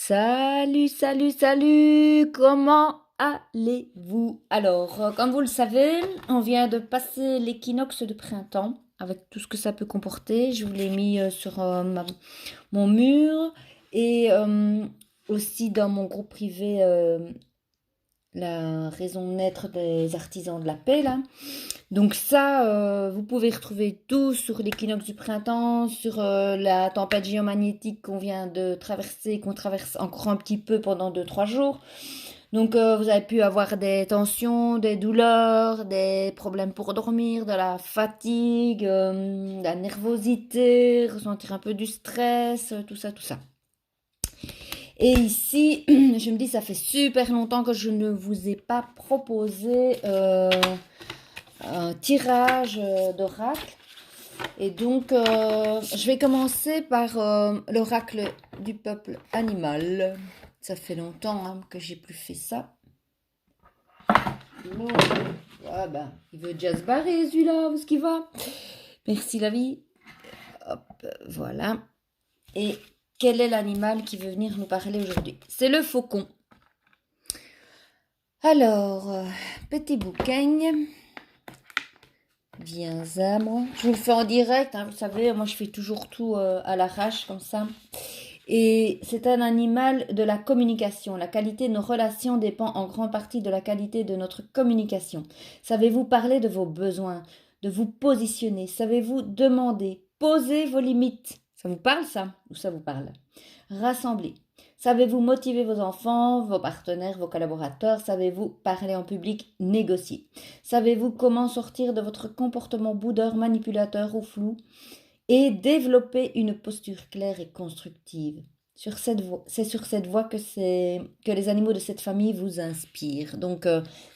Salut, salut, salut! Comment allez-vous? Alors, comme vous le savez, on vient de passer l'équinoxe de printemps avec tout ce que ça peut comporter. Je vous l'ai mis sur mon mur et aussi dans mon groupe privé, la raison d'être des artisans de la paix, là. Donc ça, vous pouvez retrouver tout sur l'équinoxe du printemps, sur la tempête géomagnétique qu'on vient de traverser, qu'on traverse encore un petit peu pendant 2-3 jours. Donc vous avez pu avoir des tensions, des douleurs, des problèmes pour dormir, de la fatigue, de la nervosité, ressentir un peu du stress, tout ça, tout ça. Et ici, je me dis, ça fait super longtemps que je ne vous ai pas proposé un tirage d'oracle. Et donc, je vais commencer par l'oracle du peuple animal. Ça fait longtemps que j'ai plus fait ça. Oh, ah ben, il veut déjà se barrer celui-là, où est-ce qu'il va? Merci la vie. Hop, voilà. Et quel est l'animal qui veut venir nous parler aujourd'hui? C'est le faucon. Alors, petit bouquin. Viens à moi. Je vous le fais en direct, vous savez, moi je fais toujours tout à l'arrache comme ça. Et c'est un animal de la communication. La qualité de nos relations dépend en grande partie de la qualité de notre communication. Savez-vous parler de vos besoins, de vous positionner? Savez-vous demander, poser vos limites? Ça vous parle ça? Ou ça vous parle? Rassembler. Savez-vous motiver vos enfants, vos partenaires, vos collaborateurs? Savez-vous parler en public, négocier? Savez-vous comment sortir de votre comportement boudeur, manipulateur ou flou et développer une posture claire et constructive? C'est sur cette voie que les animaux de cette famille vous inspirent. Donc,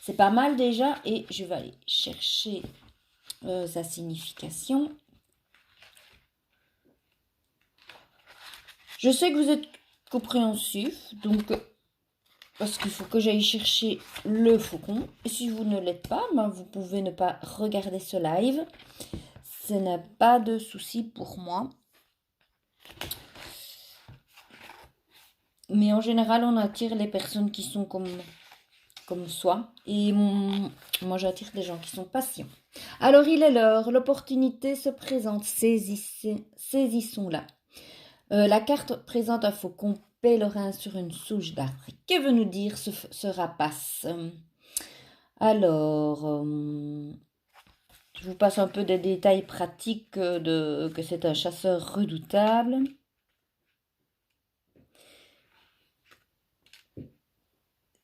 c'est pas mal déjà et je vais aller chercher sa signification. Je sais que vous êtes compréhensif, donc parce qu'il faut que j'aille chercher le faucon. Et si vous ne l'êtes pas, vous pouvez ne pas regarder ce live. Ce n'est pas de souci pour moi. Mais en général, on attire les personnes qui sont comme soi. Et moi, j'attire des gens qui sont patients. Alors, il est l'heure. L'opportunité se présente. Saisissons-la. La carte présente un faucon pèlerin sur une souche d'arbre. Que veut nous dire ce rapace? Alors, je vous passe un peu des détails pratiques que c'est un chasseur redoutable.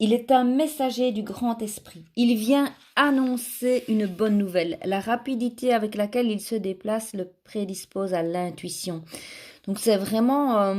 Il est un messager du grand esprit. Il vient annoncer une bonne nouvelle. La rapidité avec laquelle il se déplace le prédispose à l'intuition. Donc c'est vraiment...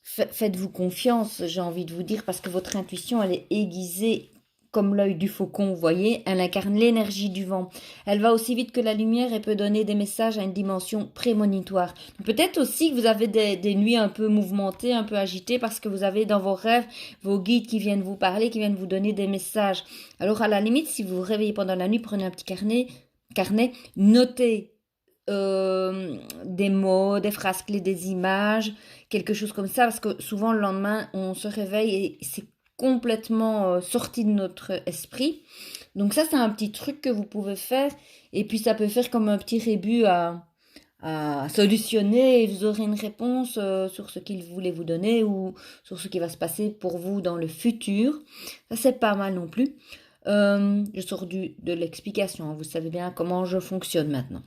faites-vous confiance, j'ai envie de vous dire, parce que votre intuition, elle est aiguisée comme l'œil du faucon, vous voyez. Elle incarne l'énergie du vent. Elle va aussi vite que la lumière et peut donner des messages à une dimension prémonitoire. Peut-être aussi que vous avez des nuits un peu mouvementées, un peu agitées, parce que vous avez dans vos rêves vos guides qui viennent vous parler, qui viennent vous donner des messages. Alors à la limite, si vous vous réveillez pendant la nuit, prenez un petit carnet, notez des mots, des phrases clés, des images, quelque chose comme ça, parce que souvent le lendemain, on se réveille et c'est complètement sorti de notre esprit. Donc ça, c'est un petit truc que vous pouvez faire, et puis ça peut faire comme un petit rébut à solutionner, et vous aurez une réponse sur ce qu'il voulait vous donner ou sur ce qui va se passer pour vous dans le futur. Ça, c'est pas mal non plus. Je sors de l'explication, vous savez bien comment je fonctionne maintenant.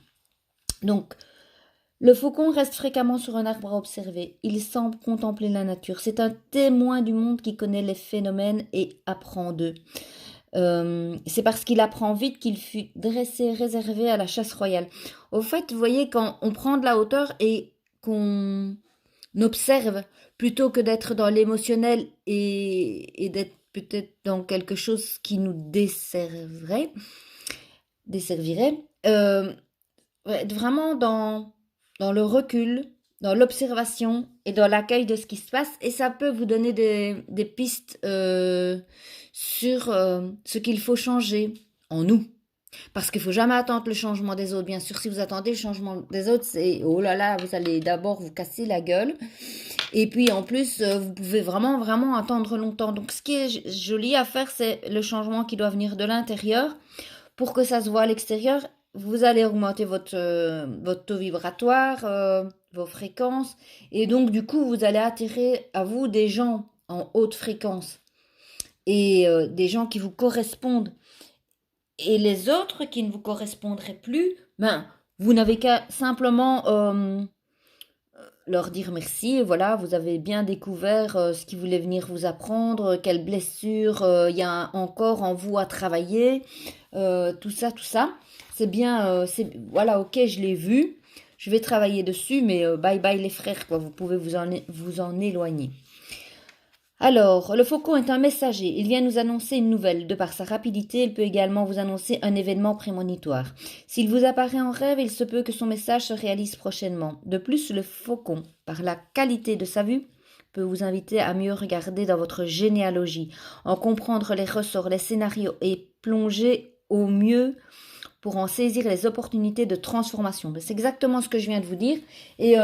Donc, le faucon reste fréquemment sur un arbre à observer. Il semble contempler la nature. C'est un témoin du monde qui connaît les phénomènes et apprend d'eux. C'est parce qu'il apprend vite qu'il fut dressé, réservé à la chasse royale. Au fait, vous voyez, quand on prend de la hauteur et qu'on observe, plutôt que d'être dans l'émotionnel et d'être peut-être dans quelque chose qui nous desservirait, vraiment dans le recul, dans l'observation et dans l'accueil de ce qui se passe. Et ça peut vous donner des pistes sur ce qu'il faut changer en nous. Parce qu'il ne faut jamais attendre le changement des autres. Bien sûr, si vous attendez le changement des autres, c'est oh là là, vous allez d'abord vous casser la gueule. Et puis en plus, vous pouvez vraiment, vraiment attendre longtemps. Donc ce qui est joli à faire, c'est le changement qui doit venir de l'intérieur pour que ça se voit à l'extérieur. Vous allez augmenter votre taux vibratoire, vos fréquences. Et donc du coup, vous allez attirer à vous des gens en haute fréquence et des gens qui vous correspondent. Et les autres qui ne vous correspondraient plus, ben, vous n'avez qu'à simplement leur dire merci. Voilà, vous avez bien découvert ce qu'ils voulaient venir vous apprendre, quelles blessures il y a encore en vous à travailler, tout ça, tout ça. C'est bien, voilà, ok, je l'ai vu, je vais travailler dessus, mais bye bye les frères, quoi. Vous pouvez vous en éloigner. Alors, le faucon est un messager. Il vient nous annoncer une nouvelle. De par sa rapidité, il peut également vous annoncer un événement prémonitoire. S'il vous apparaît en rêve, il se peut que son message se réalise prochainement. De plus, le faucon, par la qualité de sa vue, peut vous inviter à mieux regarder dans votre généalogie, en comprendre les ressorts, les scénarios et plonger au mieux pour en saisir les opportunités de transformation. C'est exactement ce que je viens de vous dire. Et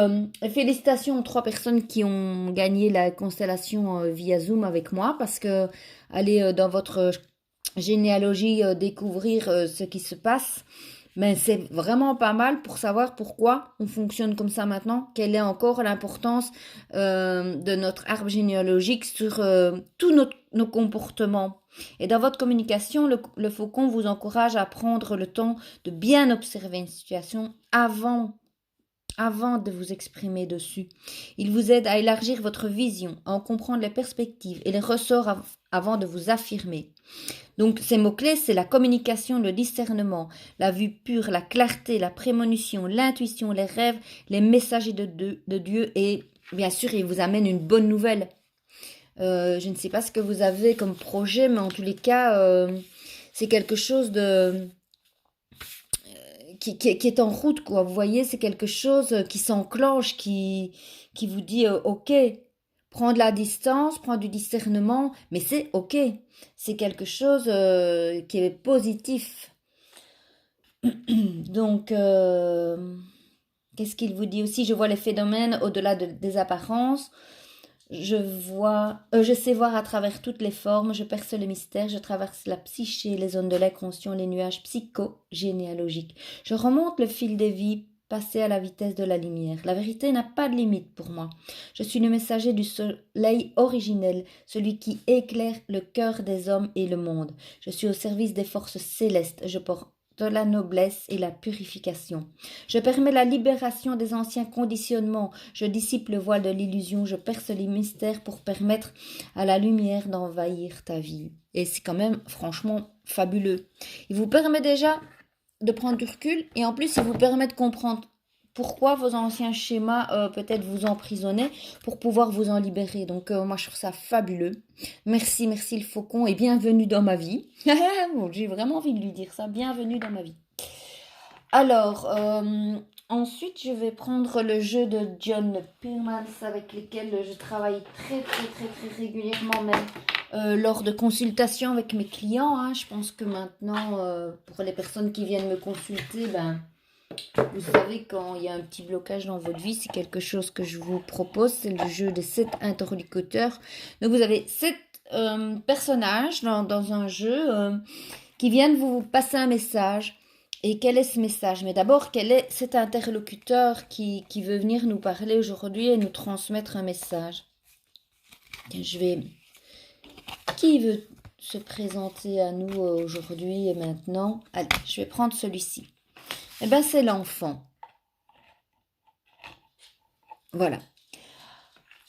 félicitations aux 3 personnes qui ont gagné la constellation via Zoom avec moi, parce que allez dans votre généalogie découvrir ce qui se passe. Mais c'est vraiment pas mal pour savoir pourquoi on fonctionne comme ça maintenant, quelle est encore l'importance de notre arbre généalogique sur tous nos comportements. Et dans votre communication, le faucon vous encourage à prendre le temps de bien observer une situation avant de vous exprimer dessus. Il vous aide à élargir votre vision, à en comprendre les perspectives et les ressorts avant de vous affirmer. Donc ces mots-clés, c'est la communication, le discernement, la vue pure, la clarté, la prémonition, l'intuition, les rêves, les messagers de Dieu et bien sûr, il vous amène une bonne nouvelle. Je ne sais pas ce que vous avez comme projet, mais en tous les cas, c'est quelque chose de qui est en route, quoi. Vous voyez, c'est quelque chose qui s'enclenche, qui vous dit ok, prendre la distance, prendre du discernement, mais c'est ok. C'est quelque chose qui est positif. Donc, qu'est-ce qu'il vous dit aussi? Je vois les phénomènes au-delà des apparences. Je sais voir à travers toutes les formes, je perce le mystère, je traverse la psyché, les zones de l'inconscient, les nuages psycho-généalogiques. Je remonte le fil des vies, passé à la vitesse de la lumière. La vérité n'a pas de limite pour moi. Je suis le messager du soleil originel, celui qui éclaire le cœur des hommes et le monde. Je suis au service des forces célestes, je porte la noblesse et la purification. Je permets la libération des anciens conditionnements, je dissipe le voile de l'illusion, je perce les mystères pour permettre à la lumière d'envahir ta vie. Et c'est quand même franchement fabuleux. Il vous permet déjà de prendre du recul et en plus il vous permet de comprendre pourquoi vos anciens schémas peut-être vous emprisonnaient pour pouvoir vous en libérer. Donc moi je trouve ça fabuleux. Merci, merci le faucon et bienvenue dans ma vie. Bon, j'ai vraiment envie de lui dire ça, bienvenue dans ma vie. Alors, ensuite je vais prendre le jeu de John Pearman avec lequel je travaille très régulièrement même. Lors de consultations avec mes clients, hein. Je pense que maintenant, pour les personnes qui viennent me consulter, ben, vous savez, quand il y a un petit blocage dans votre vie, c'est quelque chose que je vous propose, c'est le jeu des 7 interlocuteurs. Donc vous avez 7 personnages dans un jeu qui viennent vous passer un message. Et quel est ce message? Mais d'abord, quel est cet interlocuteur qui veut venir nous parler aujourd'hui et nous transmettre un message? Qui veut se présenter à nous aujourd'hui et maintenant? Allez, je vais prendre celui-ci. Eh bien, c'est l'enfant. Voilà.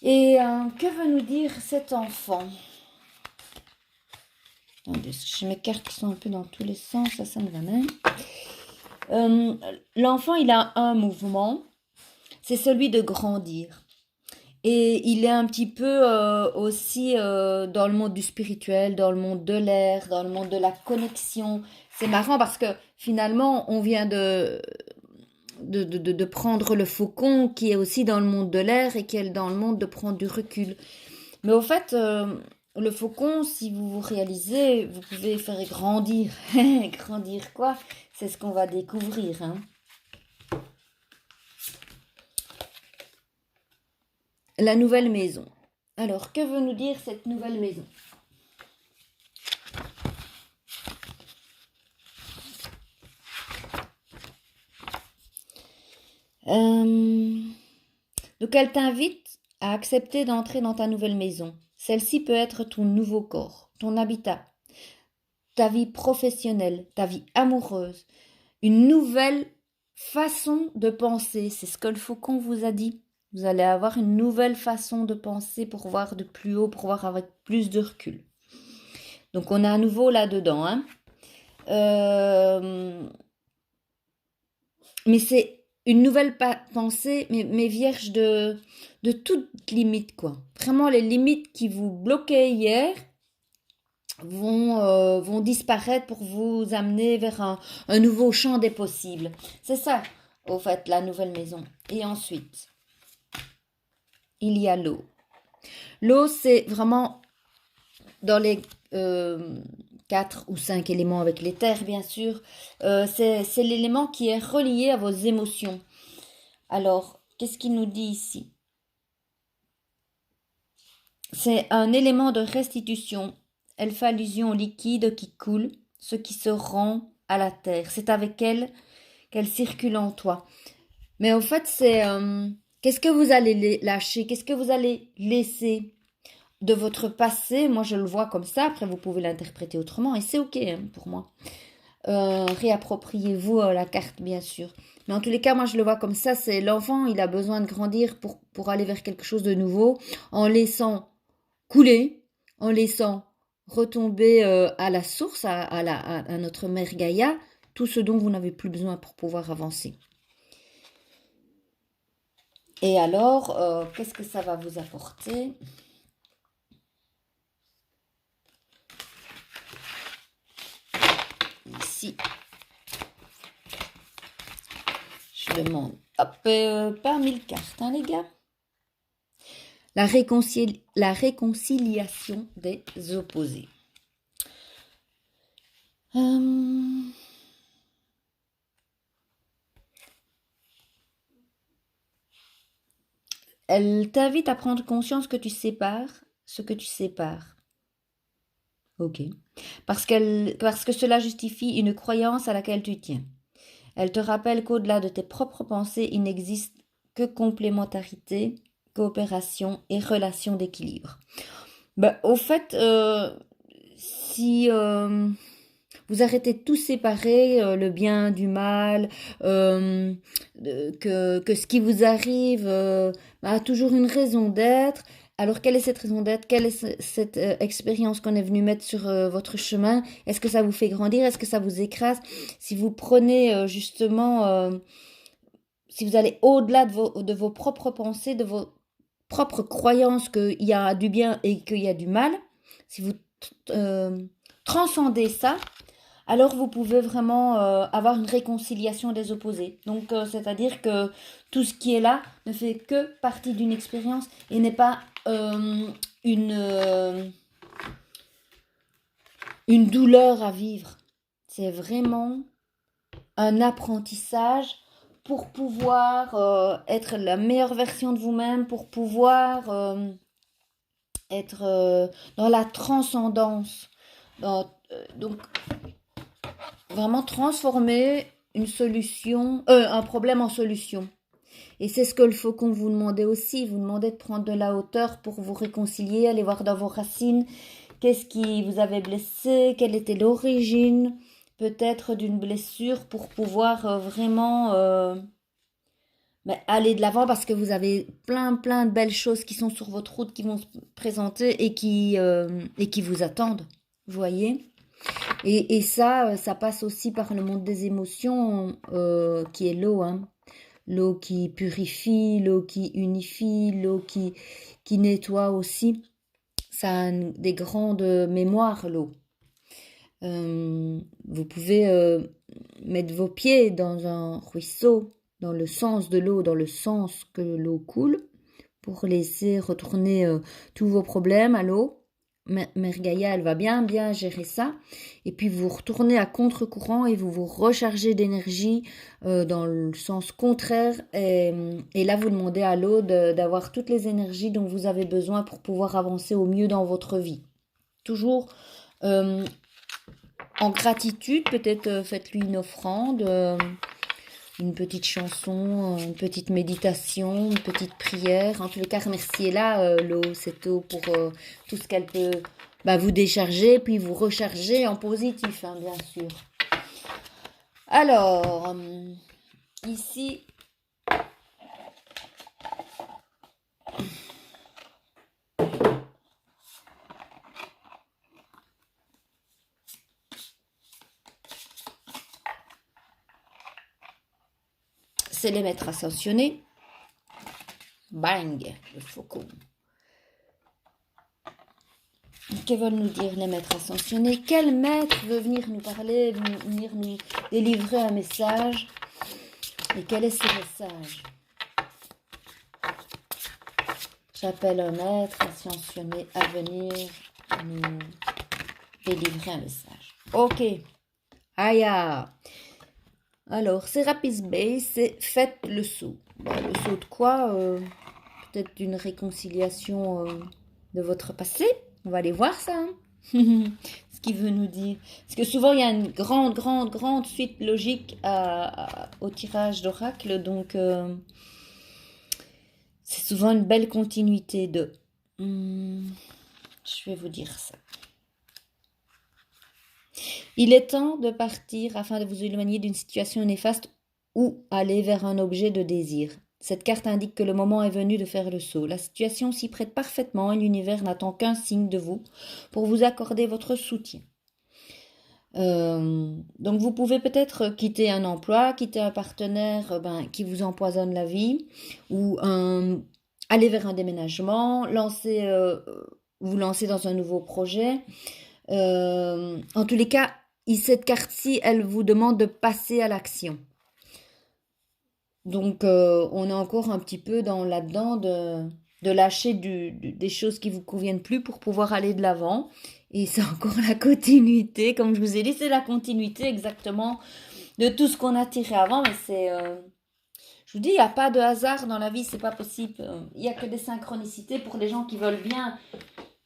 Et que veut nous dire cet enfant? Attendez, j'ai mes cartes qui sont un peu dans tous les sens, ça me va même. L'enfant, il a un mouvement, c'est celui de grandir. Et il est un petit peu aussi dans le monde du spirituel, dans le monde de l'air, dans le monde de la connexion. C'est marrant parce que finalement, on vient de prendre le faucon qui est aussi dans le monde de l'air et qui est dans le monde de prendre du recul. Mais au fait, le faucon, si vous vous réalisez, vous pouvez faire grandir. Grandir quoi? C'est ce qu'on va découvrir. Hein. La nouvelle maison. Alors, que veut nous dire cette nouvelle maison? Donc, elle t'invite à accepter d'entrer dans ta nouvelle maison. Celle-ci peut être ton nouveau corps, ton habitat, ta vie professionnelle, ta vie amoureuse, une nouvelle façon de penser. C'est ce que le faucon vous a dit. Vous allez avoir une nouvelle façon de penser pour voir de plus haut, pour voir avec plus de recul. Donc, on a à nouveau là-dedans. Hein. Mais c'est une nouvelle pensée, mais vierge de toute limite, quoi. Vraiment, les limites qui vous bloquaient hier vont disparaître pour vous amener vers un nouveau champ des possibles. C'est ça, au fait, la nouvelle maison. Et ensuite, il y a l'eau. L'eau, c'est vraiment dans les 4 ou 5 éléments avec les terres, bien sûr. C'est l'élément qui est relié à vos émotions. Alors, qu'est-ce qu'il nous dit ici? C'est un élément de restitution. Elle fait allusion au liquide qui coule, ce qui se rend à la terre. C'est avec elle qu'elle circule en toi. Mais au fait, c'est qu'est-ce que vous allez lâcher? Qu'est-ce que vous allez laisser de votre passé? Moi, je le vois comme ça. Après, vous pouvez l'interpréter autrement et c'est ok hein, pour moi. Réappropriez-vous la carte, bien sûr. Mais en tous les cas, moi, je le vois comme ça. C'est l'enfant, il a besoin de grandir pour aller vers quelque chose de nouveau, en laissant couler, en laissant retomber à la source, à notre mère Gaïa, tout ce dont vous n'avez plus besoin pour pouvoir avancer. Et alors, qu'est-ce que ça va vous apporter? Ici, je demande, hop, pas 1000 cartes, hein, les gars. La réconciliation des opposés. Elle t'invite à prendre conscience que tu sépares ce que tu sépares. Ok. Parce que cela justifie une croyance à laquelle tu tiens. Elle te rappelle qu'au-delà de tes propres pensées, il n'existe que complémentarité, coopération et relation d'équilibre. Ben, au fait, si vous arrêtez de tout séparer, le bien du mal, que ce qui vous arrive a toujours une raison d'être. Alors, quelle est cette raison d'être? Quelle est cette expérience qu'on est venu mettre sur votre chemin? Est-ce que ça vous fait grandir? Est-ce que ça vous écrase? Si vous prenez justement, si vous allez au-delà de vos propres pensées, de vos propres croyances qu'il y a du bien et qu'il y a du mal, si vous transcendez ça, alors vous pouvez vraiment avoir une réconciliation des opposés. Donc, c'est-à-dire que tout ce qui est là ne fait que partie d'une expérience et n'est pas une douleur à vivre. C'est vraiment un apprentissage pour pouvoir être la meilleure version de vous-même, pour pouvoir être dans la transcendance. Donc, vraiment transformer une solution, un problème en solution. Et c'est ce que le faucon vous demandait aussi. Vous demandait de prendre de la hauteur pour vous réconcilier, aller voir dans vos racines. Qu'est-ce qui vous avait blessé? Quelle était l'origine peut-être d'une blessure pour pouvoir vraiment aller de l'avant parce que vous avez plein de belles choses qui sont sur votre route, qui vont se présenter et qui vous attendent. Vous voyez? Et ça passe aussi par le monde des émotions qui est l'eau. Hein. L'eau qui purifie, l'eau qui unifie, l'eau qui nettoie aussi. Ça a des grandes mémoires, l'eau. Vous pouvez mettre vos pieds dans un ruisseau, dans le sens de l'eau, dans le sens que l'eau coule, pour laisser retourner tous vos problèmes à l'eau. Mère Gaïa, elle va bien gérer ça. Et puis vous retournez à contre-courant et vous vous rechargez d'énergie dans le sens contraire. Et là, vous demandez à l'eau d'avoir toutes les énergies dont vous avez besoin pour pouvoir avancer au mieux dans votre vie. Toujours en gratitude, peut-être faites-lui une offrande. Une petite chanson, une petite méditation, une petite prière. En tous les cas, remerciez-la, l'eau, cette eau, pour tout ce qu'elle peut vous décharger, puis vous recharger en positif, hein, bien sûr. Alors, ici, c'est les maîtres ascensionnés. Bang, le faucon. Que veulent nous dire les maîtres ascensionnés? Quel maître veut venir nous parler, venir nous délivrer un message? Et quel est ce message? J'appelle un maître ascensionné à venir nous délivrer un message. Ok. Aya. Alors, Serapis Bey, c'est faites le saut. Le saut de quoi? Peut-être d'une réconciliation de votre passé. On va aller voir ça. Hein. Ce qu'il veut nous dire. Parce que souvent, il y a une grande suite logique au tirage d'oracle. Donc, c'est souvent une belle continuité de... je vais vous dire ça. Il est temps de partir afin de vous éloigner d'une situation néfaste ou aller vers un objet de désir. Cette carte indique que le moment est venu de faire le saut. La situation s'y prête parfaitement et l'univers n'attend qu'un signe de vous pour vous accorder votre soutien. Donc vous pouvez peut-être quitter un emploi, quitter un partenaire qui vous empoisonne la vie, ou aller vers un déménagement, vous lancer dans un nouveau projet. En tous les cas, cette carte-ci, elle vous demande de passer à l'action. Donc, on est encore un petit peu là-dedans de lâcher des choses qui vous conviennent plus pour pouvoir aller de l'avant. Et c'est encore la continuité, comme je vous ai dit, c'est la continuité exactement de tout ce qu'on a tiré avant. Mais je vous dis, il n'y a pas de hasard dans la vie, c'est pas possible. Il n'y a que des synchronicités pour les gens qui veulent bien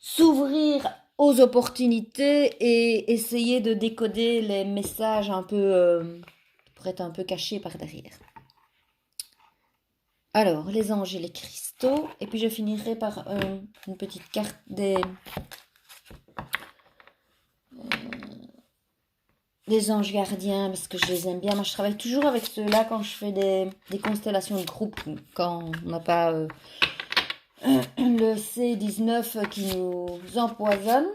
s'ouvrir aux opportunités et essayer de décoder les messages un peu qui pourraient être un peu cachés par derrière. Alors, les anges et les cristaux. Et puis, je finirai par une petite carte des anges gardiens, parce que je les aime bien. Moi, je travaille toujours avec ceux-là quand je fais des constellations de groupe, quand on n'a pas le C19 qui nous empoisonne,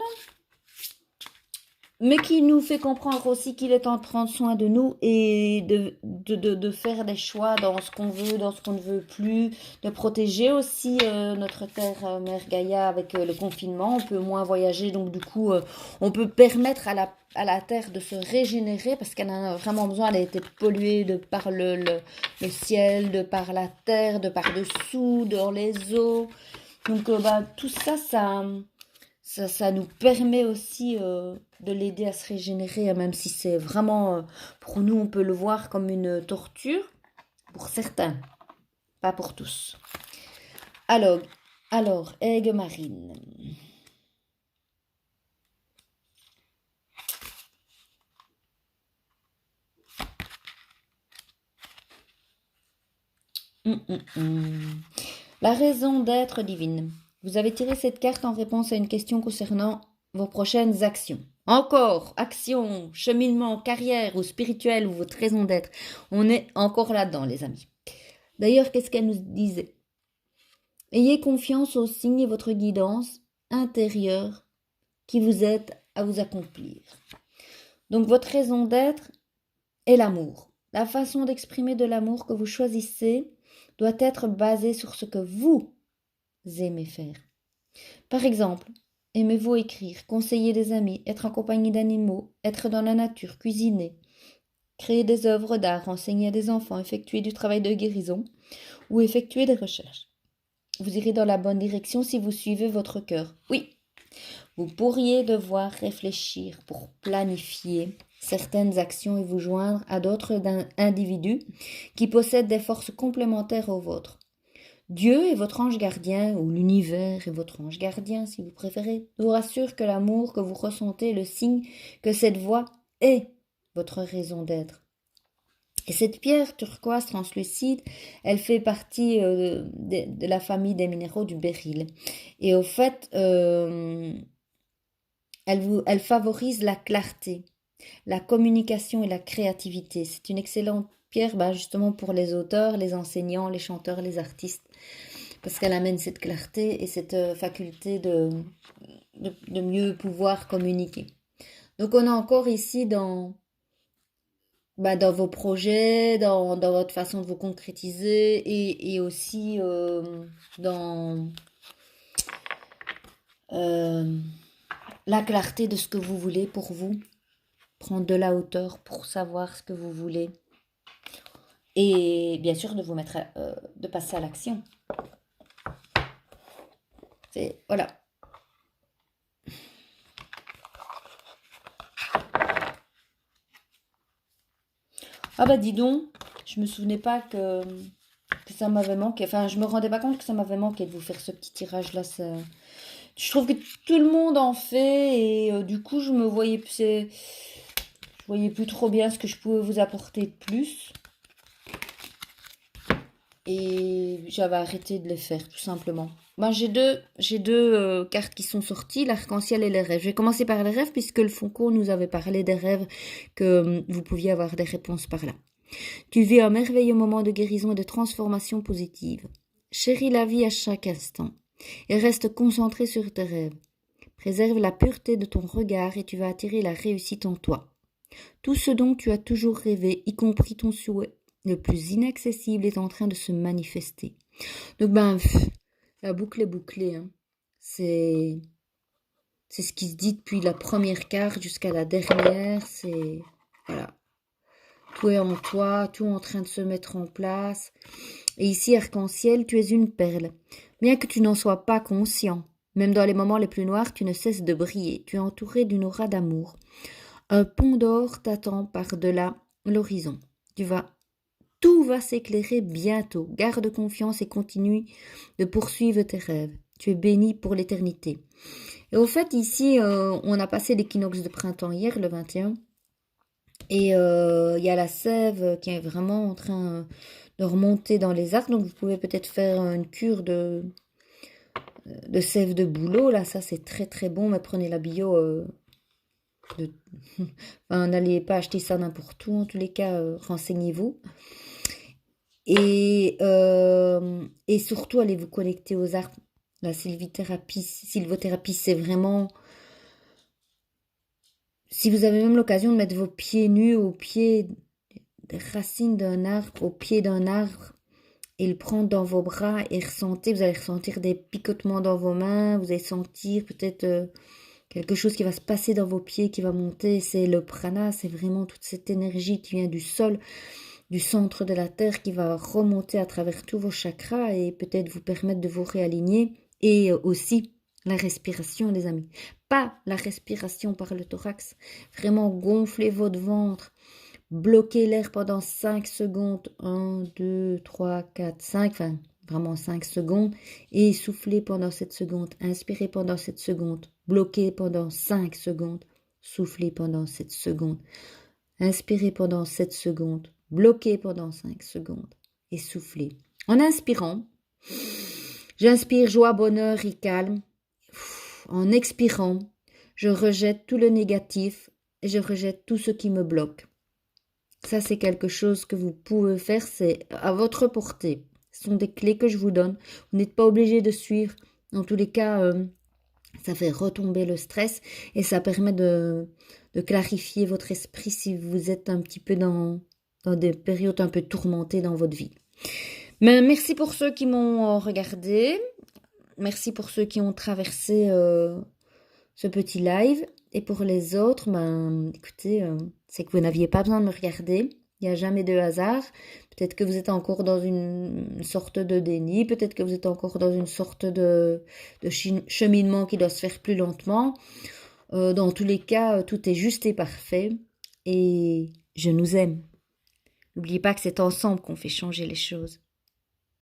mais qui nous fait comprendre aussi qu'il est temps de prendre soin de nous et de faire des choix dans ce qu'on veut, dans ce qu'on ne veut plus, de protéger aussi notre terre mère Gaïa avec le confinement. On peut moins voyager, donc du coup, on peut permettre à la terre de se régénérer parce qu'elle en a vraiment besoin. Elle a été polluée de par le ciel, de par la terre, de par dessous, dans les eaux. Donc tout ça, ça nous permet aussi de l'aider à se régénérer, même si c'est vraiment, pour nous, on peut le voir comme une torture, pour certains, pas pour tous. Alors aigue marine. La raison d'être divine. Vous avez tiré cette carte en réponse à une question concernant vos prochaines actions. Encore, action, cheminement, carrière ou spirituel ou votre raison d'être. On est encore là-dedans, les amis. D'ailleurs, qu'est-ce qu'elle nous disait? Ayez confiance aux signes et votre guidance intérieure qui vous aide à vous accomplir. Donc, votre raison d'être est l'amour. La façon d'exprimer de l'amour que vous choisissez doit être basée sur ce que vous aimez faire. Par exemple, aimez-vous écrire, conseiller des amis, être en compagnie d'animaux, être dans la nature, cuisiner, créer des œuvres d'art, enseigner à des enfants, effectuer du travail de guérison ou effectuer des recherches. Vous irez dans la bonne direction si vous suivez votre cœur. Oui, Vous pourriez devoir réfléchir pour planifier certaines actions et vous joindre à d'autres individus qui possèdent des forces complémentaires aux vôtres. Dieu est votre ange gardien, ou l'univers est votre ange gardien si vous préférez, vous rassure que l'amour que vous ressentez est le signe que cette voie est votre raison d'être. Et cette pierre turquoise translucide, elle fait partie de la famille des minéraux du béryl. Et au fait, elle favorise la clarté, la communication et la créativité. C'est une excellente pierre justement pour les auteurs, les enseignants, les chanteurs, les artistes, parce qu'elle amène cette clarté et cette faculté de mieux pouvoir communiquer. Donc on est encore ici dans vos projets, dans votre façon de vous concrétiser et aussi dans la clarté de ce que vous voulez pour vous. Prendre de la hauteur pour savoir ce que vous voulez. Et bien sûr de vous mettre de passer à l'action. Voilà. Ah dis donc, je me souvenais pas que ça m'avait manqué. Enfin, je me rendais pas compte que ça m'avait manqué de vous faire ce petit tirage là. Je trouve que tout le monde en fait et du coup je voyais plus trop bien ce que je pouvais vous apporter de plus. Et j'avais arrêté de les faire tout simplement. J'ai deux cartes qui sont sorties, l'arc-en-ciel et les rêves. Je vais commencer par les rêves puisque le Fonco nous avait parlé des rêves, que vous pouviez avoir des réponses par là. Tu vis un merveilleux moment de guérison et de transformation positive. Chéris la vie à chaque instant et reste concentré sur tes rêves. Préserve la pureté de ton regard et tu vas attirer la réussite en toi. Tout ce dont tu as toujours rêvé, y compris ton souhait le plus inaccessible, est en train de se manifester. Donc la boucle est bouclée. Hein. C'est ce qui se dit depuis la première carte jusqu'à la dernière. Voilà. Tout est en toi, tout est en train de se mettre en place. Et ici, arc-en-ciel, tu es une perle. Bien que tu n'en sois pas conscient, même dans les moments les plus noirs, tu ne cesses de briller. Tu es entouré d'une aura d'amour. Un pont d'or t'attend par-delà l'horizon. Tout va s'éclairer bientôt. Garde confiance et continue de poursuivre tes rêves. Tu es béni pour l'éternité. Et au fait, ici, on a passé l'équinoxe de printemps hier, le 21. Et il y a la sève qui est vraiment en train de remonter dans les arbres. Donc, vous pouvez peut-être faire une cure de sève de bouleau. Là, ça, c'est très, très bon. Mais prenez la bio. N'allez pas acheter ça n'importe où. En tous les cas, renseignez-vous. Et surtout, allez vous connecter aux arbres. La sylvothérapie, c'est vraiment... Si vous avez même l'occasion de mettre vos pieds nus au pied des racines d'un arbre, au pied d'un arbre, et le prendre dans vos bras et ressentez, vous allez ressentir des picotements dans vos mains, vous allez sentir peut-être quelque chose qui va se passer dans vos pieds, qui va monter. C'est le prana, c'est vraiment toute cette énergie qui vient du sol, du centre de la terre, qui va remonter à travers tous vos chakras et peut-être vous permettre de vous réaligner. Et aussi la respiration, les amis. Pas la respiration par le thorax. Vraiment gonflez votre ventre. Bloquez l'air pendant 5 secondes. 1, 2, 3, 4, 5. Enfin, vraiment 5 secondes. Et soufflez pendant 7 secondes. Inspirez pendant 7 secondes. Bloquez pendant 5 secondes. Soufflez pendant 7 secondes. Inspirez pendant 7 secondes. Bloquez pendant 5 secondes. Et soufflez. En inspirant, j'inspire joie, bonheur et calme. En expirant, je rejette tout le négatif et je rejette tout ce qui me bloque. Ça, c'est quelque chose que vous pouvez faire, c'est à votre portée. Ce sont des clés que je vous donne. Vous n'êtes pas obligé de suivre. En tous les cas, ça fait retomber le stress et ça permet de clarifier votre esprit si vous êtes un petit peu dans des périodes un peu tourmentées dans votre vie. Mais merci pour ceux qui m'ont regardé. Merci pour ceux qui ont traversé ce petit live. Et pour les autres, écoutez, c'est que vous n'aviez pas besoin de me regarder. Il n'y a jamais de hasard. Peut-être que vous êtes encore dans une sorte de déni, peut-être que vous êtes encore dans une sorte de cheminement qui doit se faire plus lentement. Dans tous les cas, tout est juste et parfait. Et je nous aime. N'oubliez pas que c'est ensemble qu'on fait changer les choses.